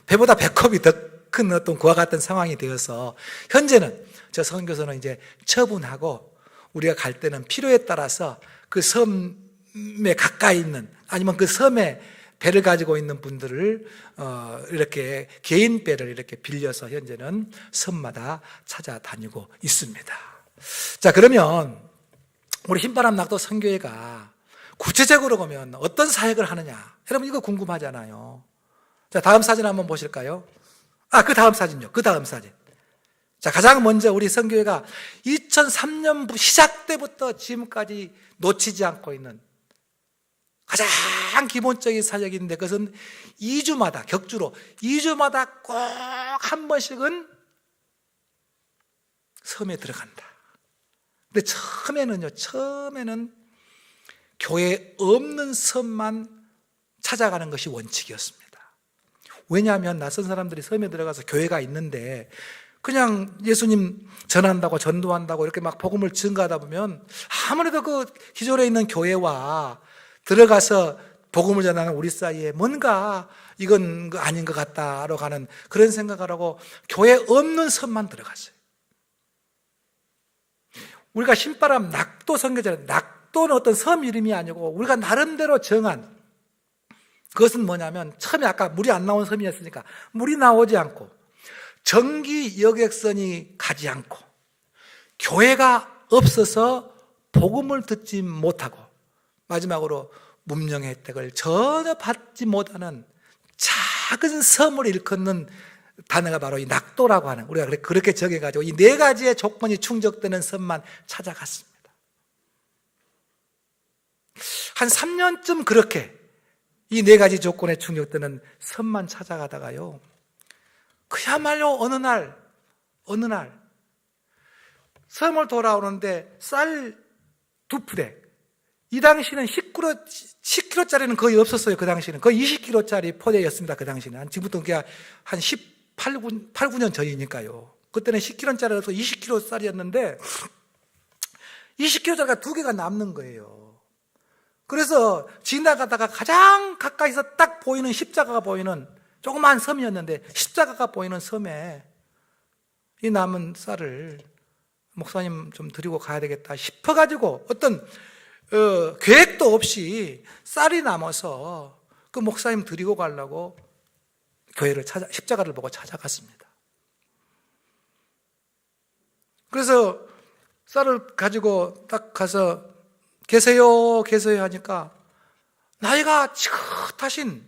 배보다 배꼽이 더 큰 어떤 그와 같은 상황이 되어서 현재는 저 선교소는 이제 처분하고, 우리가 갈 때는 필요에 따라서 그 섬에 가까이 있는, 아니면 그 섬에 배를 가지고 있는 분들을 이렇게 개인 배를 이렇게 빌려서 현재는 섬마다 찾아다니고 있습니다. 자, 그러면 우리 흰바람 낙도 선교회가 구체적으로 보면 어떤 사역을 하느냐, 여러분 이거 궁금하잖아요. 자, 다음 사진 한번 보실까요? 그 다음 사진요. 그 다음 사진. 자, 가장 먼저 우리 선교회가 2003년 시작 때부터 지금까지 놓치지 않고 있는 가장 기본적인 사역인데, 그것은 2주마다, 격주로 2주마다 꼭 한 번씩은 섬에 들어간다. 근데 처음에는 교회 없는 섬만 찾아가는 것이 원칙이었습니다. 왜냐하면 낯선 사람들이 섬에 들어가서 교회가 있는데 그냥 예수님 전한다고 전도한다고 이렇게 막 복음을 증거하다 보면 아무래도 그 기존에 있는 교회와 들어가서 복음을 전하는 우리 사이에 뭔가 이건 아닌 것 같다로 가는 그런 생각을 하고 교회 없는 섬만 들어갔어요. 우리가 신바람 낙도 선교잖아요. 낙도는 어떤 섬 이름이 아니고 우리가 나름대로 정한, 그것은 뭐냐면 처음에 아까 물이 안 나온 섬이었으니까 물이 나오지 않고 전기 여객선이 가지 않고 교회가 없어서 복음을 듣지 못하고 마지막으로 문명의 혜택을 전혀 받지 못하는 작은 섬을 일컫는 단어가 바로 이 낙도라고 하는, 우리가 그렇게 정해가지고 이 네 가지의 조건이 충족되는 섬만 찾아갔습니다. 한 3년쯤 그렇게 이 네 가지 조건에 충족되는 섬만 찾아가다가요, 그야말로 어느 날 섬을 돌아오는데 쌀 2푸대, 이 당시는 10kg짜리는 거의 없었어요. 그 당시는 거의 20kg짜리 포대였습니다. 그 당시는 지금부터 한 18, 9년 전이니까요. 그때는 10kg짜리라서 20kg 쌀이었는데 20kg짜리가 2개가 남는 거예요. 그래서 지나가다가 가장 가까이서 딱 보이는 십자가가 보이는 조그만 섬이었는데, 십자가가 보이는 섬에 이 남은 쌀을 목사님 좀 드리고 가야 되겠다 싶어가지고 어떤 계획도 없이 쌀이 남아서 그 목사님 드리고 가려고 십자가를 보고 찾아갔습니다. 그래서 쌀을 가지고 딱 가서 계세요 하니까 나이가 지긋하신,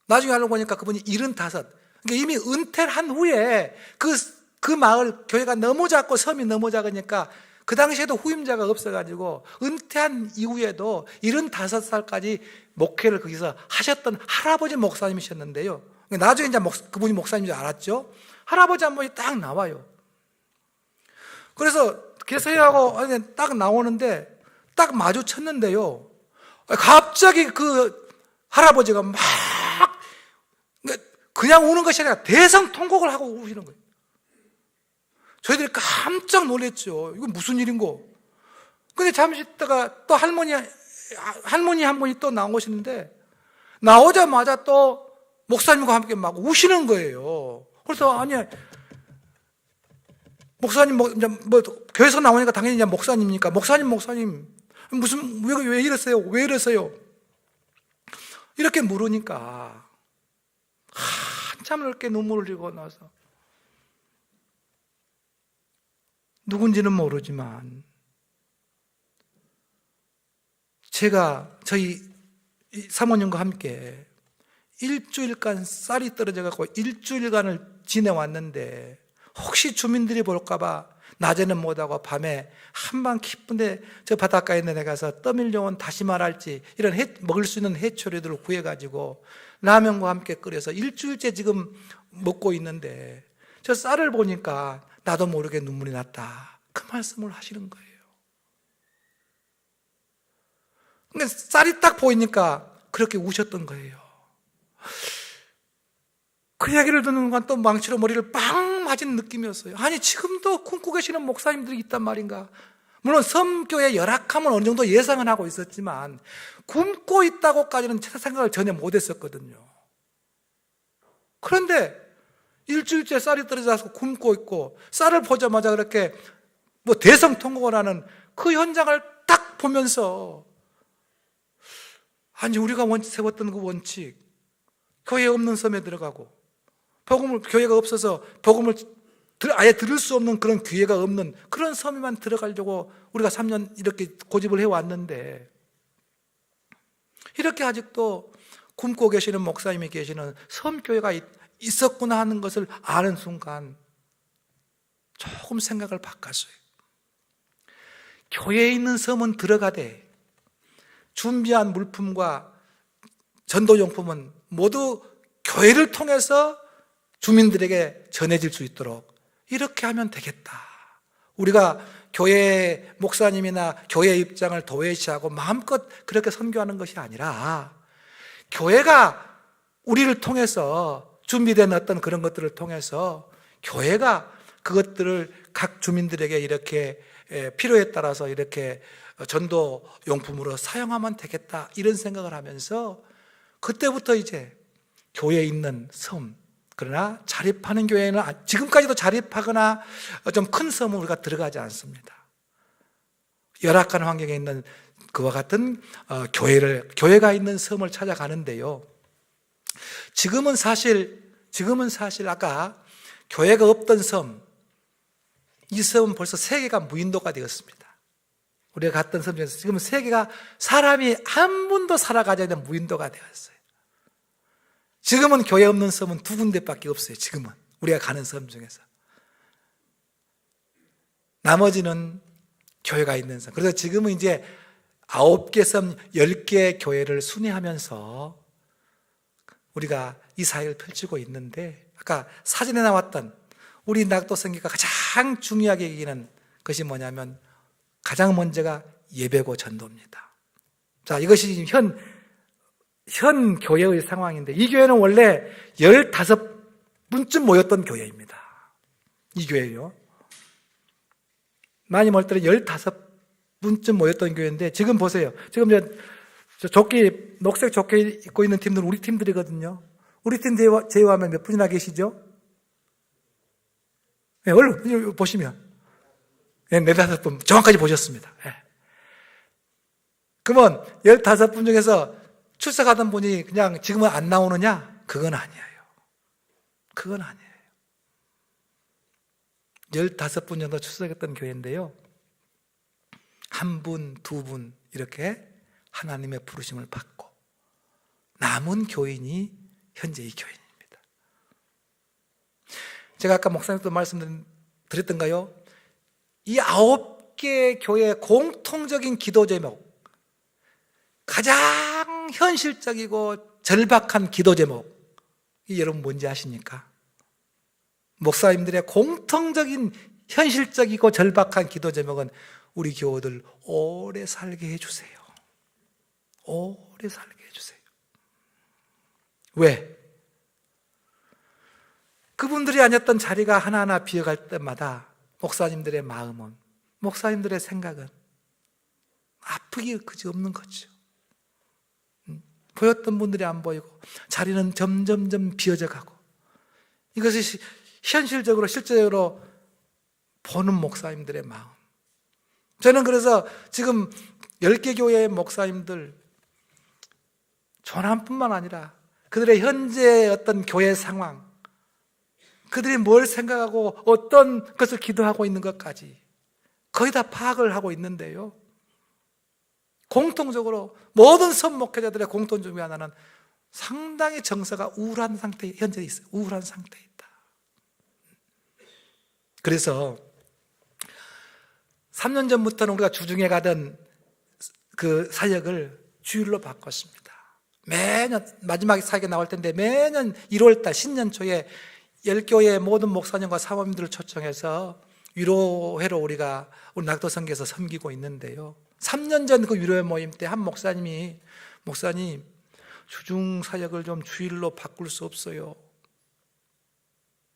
나중에 알고 보니까 그분이 75, 그러니까 이미 은퇴를 한 후에 그 마을 교회가 너무 작고 섬이 너무 작으니까 그 당시에도 후임자가 없어가지고 은퇴한 이후에도 75살까지 목회를 거기서 하셨던 할아버지 목사님이셨는데요. 나중에 이제 그분이 목사님인 줄 알았죠. 할아버지 한 분이 딱 나와요. 그래서 계세요 하고 딱 나오는데 딱 마주쳤는데요, 갑자기 그 할아버지가 막 그냥 우는 것이 아니라 대성통곡을 하고 우시는 거예요. 저희들이 깜짝 놀랐죠. 이건 무슨 일인고. 근데 잠시 있다가 또 할머니 한 분이 또 나오시는데, 나오자마자 또 목사님과 함께 막 우시는 거예요. 그래서 아니, 목사님 교회에서 나오니까 당연히 이제 목사님이니까 목사님 무슨 왜 이러세요? 이렇게 물으니까 한참 넓게 눈물을 흘리고 나서, 누군지는 모르지만 제가 저희 사모님과 함께 일주일간 쌀이 떨어져 갖고 일주일간을 지내왔는데, 혹시 주민들이 볼까봐 낮에는 못하고 밤에 한밤 깊은데 저 바닷가에 있는 데 가서 떠밀려온 다시마랄지 이런 먹을 수 있는 해초류들을 구해가지고 라면과 함께 끓여서 일주일째 지금 먹고 있는데, 저 쌀을 보니까 나도 모르게 눈물이 났다, 그 말씀을 하시는 거예요. 근데 쌀이 딱 보이니까 그렇게 우셨던 거예요. 그 이야기를 듣는 순간 또 망치로 머리를 빵 맞은 느낌이었어요. 아니, 지금도 꿈꾸고 계시는 목사님들이 있단 말인가. 물론 섬교의 열악함은 어느 정도 예상은 하고 있었지만 굶고 있다고까지는 생각을 전혀 못했었거든요. 그런데 일주일째 쌀이 떨어져서 굶고 있고, 쌀을 보자마자 그렇게 대성통곡을 하는 그 현장을 딱 보면서, 아니, 우리가 세웠던 그 원칙, 교회 없는 섬에 들어가고 교회가 없어서 복음을 아예 들을 수 없는 그런 기회가 없는 그런 섬에만 들어가려고 우리가 3년 이렇게 고집을 해왔는데, 이렇게 아직도 굶고 계시는 목사님이 계시는 섬교회가 있었구나 하는 것을 아는 순간 조금 생각을 바꿨어요. 교회에 있는 섬은 들어가되 준비한 물품과 전도용품은 모두 교회를 통해서 주민들에게 전해질 수 있도록 이렇게 하면 되겠다. 우리가 교회 목사님이나 교회 입장을 도외시하고 마음껏 그렇게 선교하는 것이 아니라 교회가 우리를 통해서 준비된 어떤 그런 것들을 통해서 교회가 그것들을 각 주민들에게 이렇게 필요에 따라서 이렇게 전도 용품으로 사용하면 되겠다 이런 생각을 하면서 그때부터 이제 교회에 있는 섬, 그러나 자립하는 교회는 지금까지도 자립하거나 좀 큰 섬은 우리가 들어가지 않습니다. 열악한 환경에 있는 그와 같은 교회가 있는 섬을 찾아가는데요. 지금은 사실 아까 교회가 없던 섬, 이 섬은 벌써 세계가 무인도가 되었습니다. 우리가 갔던 섬 중에서 지금 세계가 사람이 한 분도 살아가지 않는 무인도가 되었어요. 지금은 교회 없는 섬은 2군데밖에 없어요. 지금은 우리가 가는 섬 중에서 나머지는 교회가 있는 섬. 그래서 지금은 이제 9개 섬, 10개 교회를 순회하면서 우리가 이 사역을 펼치고 있는데, 아까 사진에 나왔던 우리 낙도선교가 가장 중요하게 여기는 것이 뭐냐면 가장 먼저가 예배고 전도입니다. 자, 이것이 지금 현 교회의 상황인데, 이 교회는 원래 15분쯤 모였던 교회입니다. 이 교회요. 많이 모일 때는 15분쯤 모였던 교회인데, 지금 보세요. 지금 저 조끼, 녹색 조끼 입고 있는 팀들은 우리 팀들이거든요. 우리 팀 제외하면 몇 분이나 계시죠? 네, 얼른 보시면. 네, 4-5분. 정확하게 보셨습니다. 네. 그러면 15분 중에서 출석하던 분이 그냥 지금은 안 나오느냐? 그건 아니에요. 그건 아니에요. 15분 정도 출석했던 교회인데요. 1분, 2분 이렇게 하나님의 부르심을 받고 남은 교인이 현재 이 교인입니다. 제가 아까 목사님도 말씀드렸던가요? 이 9개 교회의 공통적인 기도 제목, 가장 현실적이고 절박한 기도 제목, 이 여러분 뭔지 아십니까? 목사님들의 공통적인 현실적이고 절박한 기도 제목은 우리 교우들 오래 살게 해주세요. 오래 살게 해주세요. 왜? 그분들이 앉았던 자리가 하나하나 비어갈 때마다 목사님들의 마음은, 목사님들의 생각은 아프기 그지없는 거죠. 보였던 분들이 안 보이고 자리는 점점점 비어져 가고, 이것이 현실적으로 실제적으로 보는 목사님들의 마음. 저는 그래서 지금 10개 교회의 목사님들 전함뿐만 아니라 그들의 현재 어떤 교회 상황, 그들이 뭘 생각하고 어떤 것을 기도하고 있는 것까지 거의 다 파악을 하고 있는데요. 공통적으로 모든 선목회자들의 공통 중에 하나는 상당히 정서가 우울한 상태에 현재 있어요. 우울한 상태에 있다. 그래서 3년 전부터는 우리가 주중에 가던 그 사역을 주일로 바꿨습니다. 매년 마지막에 사역에 나올 텐데 매년 1월달 신년 초에 10교회의 모든 목사님과 사모님들을 초청해서 위로회로 우리가 우리 낙도선교에서 섬기고 있는데요. 3년 전 그 위로회 모임 때 한 목사님이, 목사님 주중 사역을 좀 주일로 바꿀 수 없어요?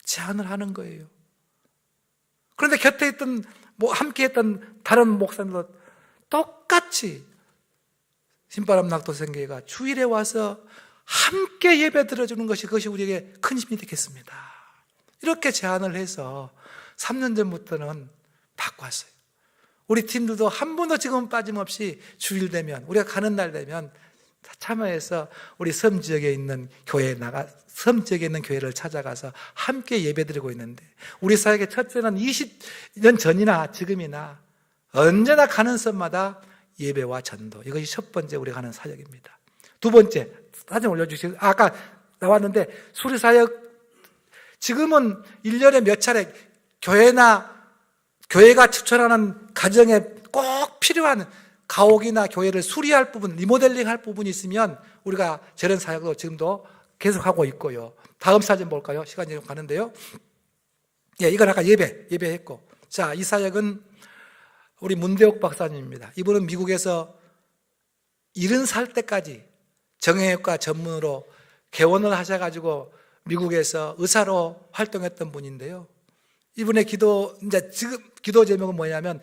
제안을 하는 거예요. 그런데 곁에 있던 함께 했던 다른 목사님도 똑같이 신바람 낙도선교회가 주일에 와서 함께 예배 드려주는 것이, 그것이 우리에게 큰 힘이 되겠습니다. 이렇게 제안을 해서 3년 전부터는 바꿨어요. 우리 팀들도 한 번도 지금 빠짐없이 주일 되면, 우리가 가는 날 되면 참여해서 우리 섬 지역에 있는 섬 지역에 있는 교회를 찾아가서 함께 예배드리고 있는데, 우리 사역의 첫째는 20년 전이나 지금이나 언제나 가는 섬마다 예배와 전도, 이것이 첫 번째 우리가 하는 사역입니다. 두 번째, 사진 올려주시고, 아까 나왔는데, 수리사역, 지금은 1년에 몇 차례 교회가 추천하는 가정에 꼭 필요한 가옥이나 교회를 수리할 부분, 리모델링 할 부분이 있으면 우리가 저런 사역도 지금도 계속하고 있고요. 다음 사진 볼까요? 시간이 좀 가는데요. 예, 이건 아까 예배했고. 자, 이 사역은 우리 문대옥 박사님입니다. 이분은 미국에서 70살 때까지 정형외과 전문으로 개원을 하셔가지고 미국에서 의사로 활동했던 분인데요. 이분의 지금 기도 제목은 뭐냐면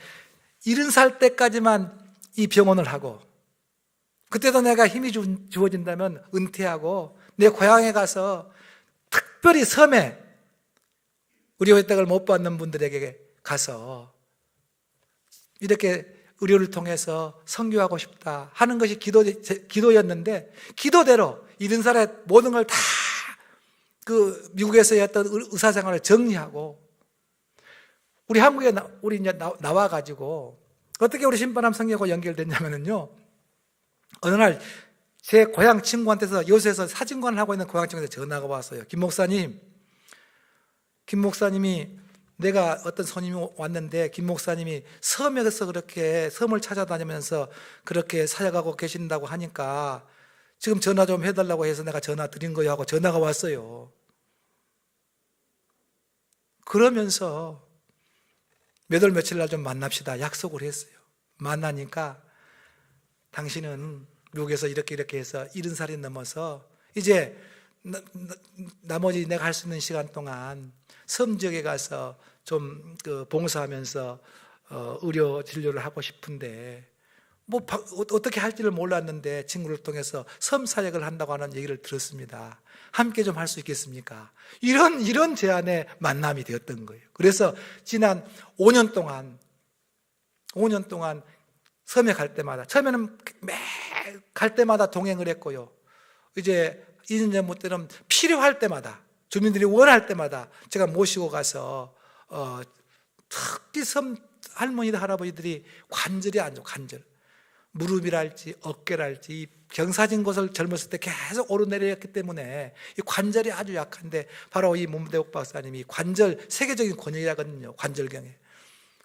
70살 때까지만 이 병원을 하고, 그때도 내가 힘이 주어진다면 은퇴하고 내 고향에 가서 특별히 섬에 의료 혜택을 못 받는 분들에게 가서 이렇게 의료를 통해서 선교하고 싶다 하는 것이 기도였는데, 기도대로 70살에 모든 걸 다 그 미국에서 했던 의사 생활을 정리하고 우리 한국에 우리 이제 나와가지고 어떻게 우리 신바람 성교하고 연결됐냐면요. 어느 날 제 고향 친구한테서 요새에서 사진관을 하고 있는 고향 친구한테 전화가 왔어요. 김 목사님이 내가 어떤 손님이 왔는데 김 목사님이 섬에서 그렇게 섬을 찾아다니면서 그렇게 사역하고 계신다고 하니까 지금 전화 좀 해달라고 해서 내가 전화 드린 거예요 하고 전화가 왔어요. 그러면서 몇 월 며칠 날 좀 만납시다 약속을 했어요. 만나니까 당신은 미국에서 이렇게 해서 70살이 넘어서 이제 나머지 내가 할 수 있는 시간 동안 섬 지역에 가서 좀 봉사하면서 의료 진료를 하고 싶은데 뭐 어떻게 할지를 몰랐는데 친구를 통해서 섬 사역을 한다고 하는 얘기를 들었습니다. 함께 좀 할 수 있겠습니까? 이런 제안의 만남이 되었던 거예요. 그래서 지난 5년 동안 섬에 갈 때마다, 처음에는 매일 갈 때마다 동행을 했고요. 이제 2년 전부터는 필요할 때마다, 주민들이 원할 때마다 제가 모시고 가서 특히 섬 할머니들 할아버지들이 관절이 안 좋아, 관절, 무릎이랄지 어깨랄지 경사진 곳을 젊었을 때 계속 오르내렸기 때문에 이 관절이 아주 약한데 바로 이 문대옥 박사님이 관절 세계적인 권위라거든요. 관절경에.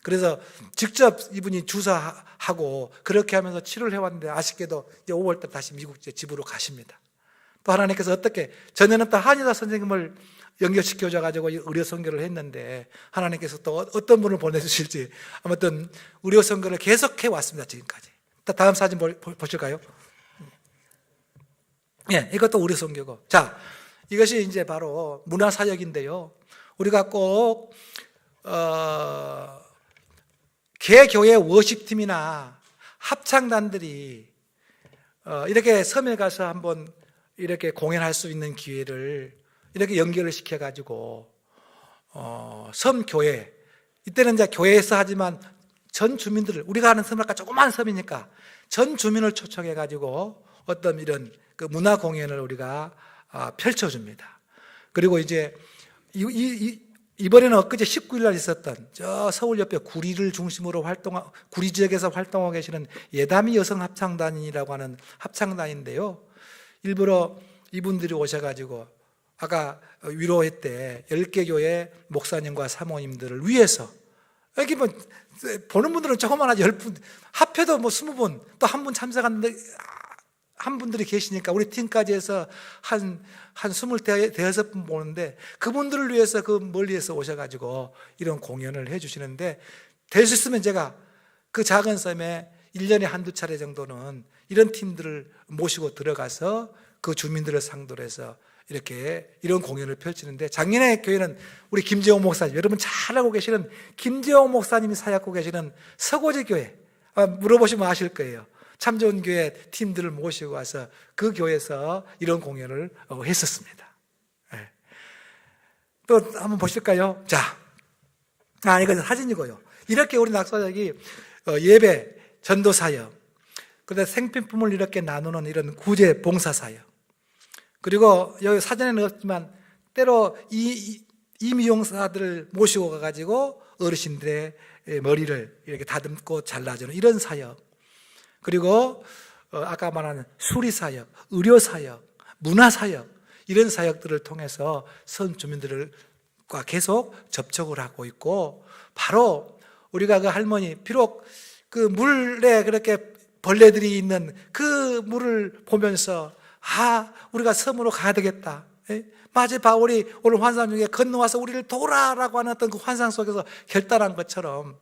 그래서 직접 이분이 주사하고 그렇게 하면서 치료를 해왔는데 아쉽게도 이제 5월달 다시 미국 집으로 가십니다. 또 하나님께서 어떻게, 전에는 또 한의사 선생님을 연결시켜줘가지고 의료 선교를 했는데 하나님께서 또 어떤 분을 보내주실지 아무튼 의료 선교를 계속해 왔습니다. 지금까지. 다음 사진 보실까요? 예, 이것도 의료 선교고. 자, 이것이 이제 바로 문화사역인데요. 우리가 꼭 개교회 워십팀이나 합창단들이 이렇게 섬에 가서 한번 이렇게 공연할 수 있는 기회를 이렇게 연결을 시켜가지고 섬교회, 이때는 이제 교회에서 하지만 전 주민들을, 우리가 하는 섬 아까 조그만 섬이니까 전 주민을 초청해가지고 어떤 이런 그 문화 공연을 우리가 펼쳐줍니다. 그리고 이제 이번에는 엊그제 19일 날 있었던 저 서울 옆에 구리를 중심으로 구리 지역에서 활동하고 계시는 예담이 여성 합창단이라고 하는 합창단인데요. 일부러 이분들이 오셔가지고 아까 위로회 때 10개 교회 목사님과 사모님들을 위해서, 여기 뭐 보는 분들은 조그만 하지 10분, 합해도 뭐 20분, 또 한 분 참석하는데 한 분들이 계시니까 우리 팀까지 해서 한 25분 보는데 그분들을 위해서 그 멀리에서 오셔가지고 이런 공연을 해주시는데, 될 수 있으면 제가 그 작은 섬에 1년에 한두 차례 정도는 이런 팀들을 모시고 들어가서 그 주민들을 상대로 해서 이렇게 이런 공연을 펼치는데, 작년에 교회는 우리 김재홍 목사님, 여러분 잘 알고 계시는 김재홍 목사님이 사역하고 계시는 서고지 교회, 물어보시면 아실 거예요. 참 좋은 교회 팀들을 모시고 와서 그 교회에서 이런 공연을 했었습니다. 네. 또 한번 보실까요? 자, 이건 사진이고요. 이렇게 우리 낙사역이 예배, 전도 사역, 그다음에 생필품을 이렇게 나누는 이런 구제 봉사 사역, 그리고 여기 사진에는 없지만 때로 이미용사들을 모시고 가가지고 어르신들의 머리를 이렇게 다듬고 잘라주는 이런 사역, 그리고 아까 말하는 수리사역, 의료사역, 문화사역, 이런 사역들을 통해서 선 주민들과 계속 접촉을 하고 있고, 바로 우리가 그 할머니, 비록 그 물에 그렇게 벌레들이 있는 그 물을 보면서 우리가 섬으로 가야 되겠다. 마치 바울이 오늘 환상 중에 건너와서 우리를 도우라라고 하는 어떤 그 환상 속에서 결단한 것처럼,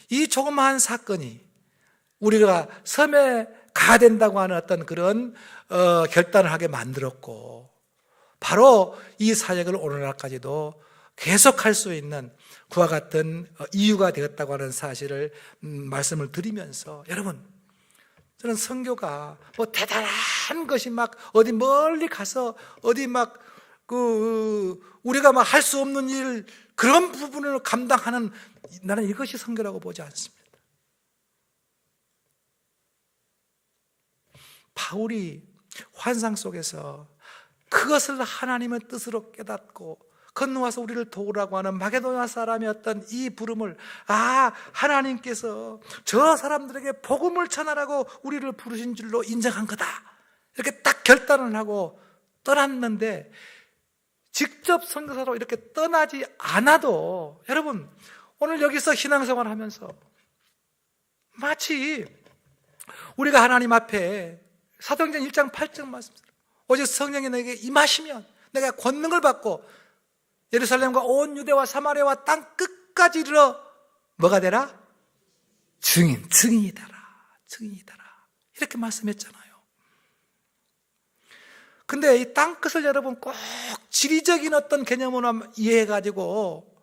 이 조그마한 사건이 우리가 섬에 가야 된다고 하는 어떤 그런 결단을 하게 만들었고, 바로 이 사역을 오늘날까지도 계속할 수 있는 그와 같은 이유가 되었다고 하는 사실을 말씀을 드리면서, 여러분, 저는 선교가 뭐 대단한 것이 막 어디 멀리 가서 어디 막 우리가 막 할 수 없는 일, 그런 부분을 감당하는, 나는 이것이 선교라고 보지 않습니다. 바울이 환상 속에서 그것을 하나님의 뜻으로 깨닫고 건너와서 우리를 도우라고 하는 마게도냐 사람이었던 이 부름을, 하나님께서 저 사람들에게 복음을 전하라고 우리를 부르신 줄로 인정한 거다, 이렇게 딱 결단을 하고 떠났는데, 직접 선교사로 이렇게 떠나지 않아도, 여러분, 오늘 여기서 신앙생활 하면서 마치 우리가 하나님 앞에 사도행전 1장 8절 말씀대로 오직 성령이 내게 임하시면 내가 권능을 받고 예루살렘과 온 유대와 사마리아와 땅 끝까지 이르러 뭐가 되라? 증인이 되라. 이렇게 말씀했잖아요. 근데 이 땅 끝을 여러분 꼭 지리적인 어떤 개념으로 이해해가지고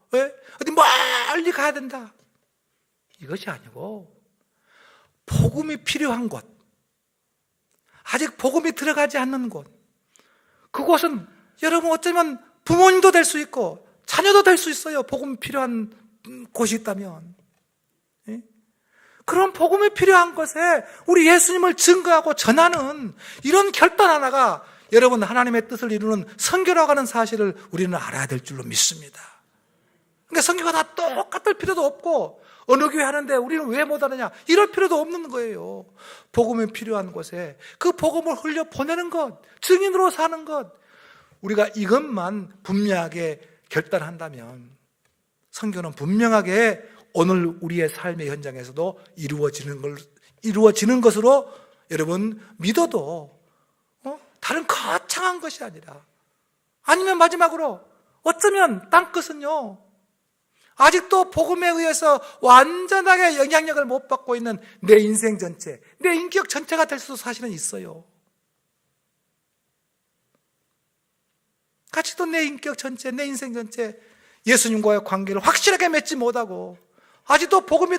어디 멀리 가야 된다, 이것이 아니고, 복음이 필요한 곳, 아직 복음이 들어가지 않는 곳, 그곳은 여러분 어쩌면 부모님도 될 수 있고 자녀도 될 수 있어요. 복음이 필요한 곳이 있다면. 그런 복음이 필요한 곳에 우리 예수님을 증거하고 전하는 이런 결단 하나가 여러분 하나님의 뜻을 이루는 선교라고 하는 사실을 우리는 알아야 될 줄로 믿습니다. 그러니까 선교가 다 똑같을 필요도 없고, 어느 교회 하는데 우리는 왜 못하느냐, 이럴 필요도 없는 거예요. 복음이 필요한 곳에 그 복음을 흘려 보내는 것, 증인으로 사는 것, 우리가 이것만 분명하게 결단한다면 선교는 분명하게 오늘 우리의 삶의 현장에서도 이루어지는 것으로 여러분 믿어도 다른 거창한 것이 아니라, 아니면 마지막으로 어쩌면 땅끝은요, 아직도 복음에 의해서 완전하게 영향력을 못 받고 있는 내 인생 전체, 내 인격 전체가 될 수도 사실은 있어요. 아직도 내 인격 전체, 내 인생 전체 예수님과의 관계를 확실하게 맺지 못하고, 아직도 복음에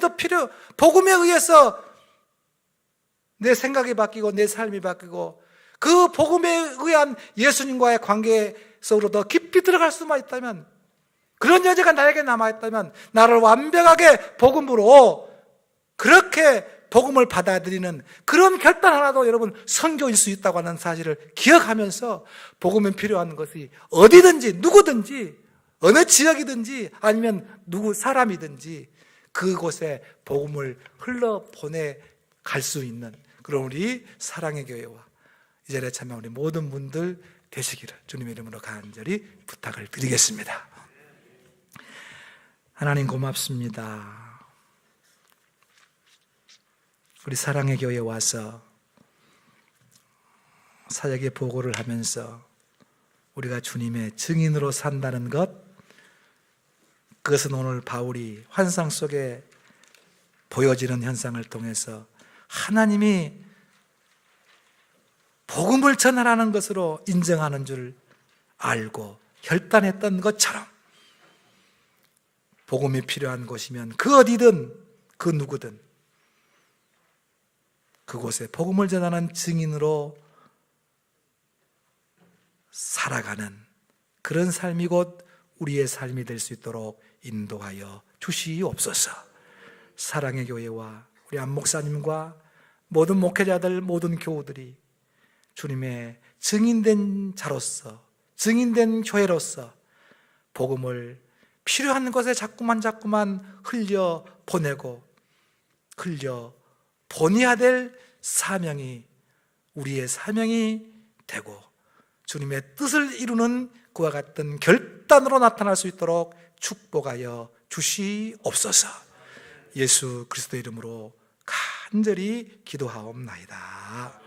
의해서 내 생각이 바뀌고 내 삶이 바뀌고, 그 복음에 의한 예수님과의 관계 속으로 더 깊이 들어갈 수만 있다면, 그런 여지가 나에게 남아있다면, 나를 완벽하게 복음으로 그렇게 복음을 받아들이는 그런 결단 하나도 여러분 선교일 수 있다고 하는 사실을 기억하면서, 복음이 필요한 것이 어디든지 누구든지 어느 지역이든지 아니면 누구 사람이든지 그곳에 복음을 흘러보내 갈 수 있는 그런 우리 사랑의 교회와 이 자리에 참여한 우리 모든 분들 되시기를 주님의 이름으로 간절히 부탁을 드리겠습니다. 하나님 고맙습니다. 우리 사랑의 교회에 와서 사역의 보고를 하면서 우리가 주님의 증인으로 산다는 것, 그것은 오늘 바울이 환상 속에 보여지는 현상을 통해서 하나님이 복음을 전하라는 것으로 인정하는 줄 알고 결단했던 것처럼, 복음이 필요한 곳이면 그 어디든 그 누구든 그곳에 복음을 전하는 증인으로 살아가는 그런 삶이 곧 우리의 삶이 될 수 있도록 인도하여 주시옵소서. 사랑의 교회와 우리 안 목사님과 모든 목회자들, 모든 교우들이 주님의 증인된 자로서, 증인된 교회로서 복음을 필요한 것에 자꾸만 흘려 보내고 흘려 보내야 될 사명이 우리의 사명이 되고, 주님의 뜻을 이루는 그와 같은 결단으로 나타날 수 있도록 축복하여 주시옵소서. 예수 그리스도 이름으로 간절히 기도하옵나이다.